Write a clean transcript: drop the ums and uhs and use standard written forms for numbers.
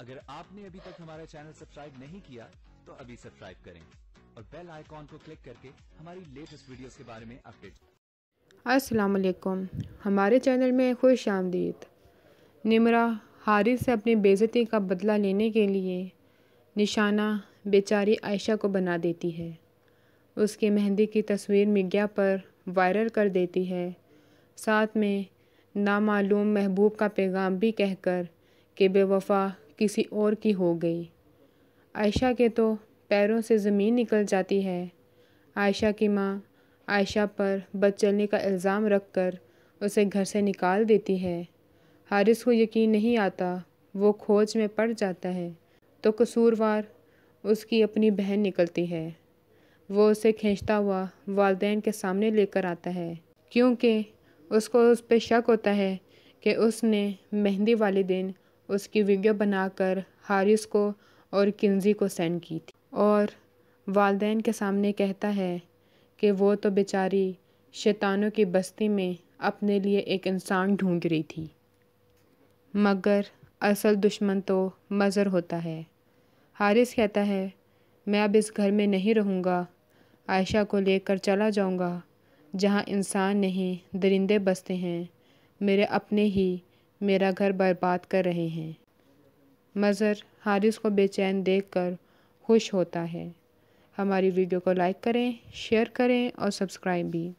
अगर आपने अभी तक हमारा चैनल सब्सक्राइब नहीं किया तो अभी सब्सक्राइब करें और बेल आइकॉन को क्लिक करके हमारी लेटेस्ट वीडियोस के बारे में अपडेट। अस्सलाम वालेकुम, हमारे चैनल में खुश आमदीद। निमरा हारिस से अपनी बेइज्जती का बदला लेने के लिए निशाना बेचारी आयशा को बना देती है। उसकी मेहंदी की तस्वीर मीडिया पर वायरल कर देती है। साथ में नामालूम महबूब का पैगाम भी कहकर कि बेवफा किसी और की हो गई। आयशा के तो पैरों से ज़मीन निकल जाती है। आयशा की माँ आयशा पर बदचलनी का इल्ज़ाम रखकर उसे घर से निकाल देती है। हारिस को यकीन नहीं आता, वो खोज में पड़ जाता है तो कसूरवार उसकी अपनी बहन निकलती है। वो उसे खींचता हुआ वालिदैन के सामने लेकर आता है क्योंकि उसको उस पर शक होता है कि उसने मेहंदी वाले दिन उसकी वीडियो बनाकर हारिस को और किंजी को सेंड की थी और वालिदैन के सामने कहता है कि वो तो बेचारी शैतानों की बस्ती में अपने लिए एक इंसान ढूंढ रही थी, मगर असल दुश्मन तो मज़र होता है। हारिस कहता है, मैं अब इस घर में नहीं रहूँगा, आयशा को लेकर चला जाऊँगा जहाँ इंसान नहीं दरिंदे बसते हैं। मेरे अपने ही मेरा घर बर्बाद कर रहे हैं। मज़र हारिस को बेचैन देखकर खुश होता है। हमारी वीडियो को लाइक करें, शेयर करें और सब्सक्राइब भी।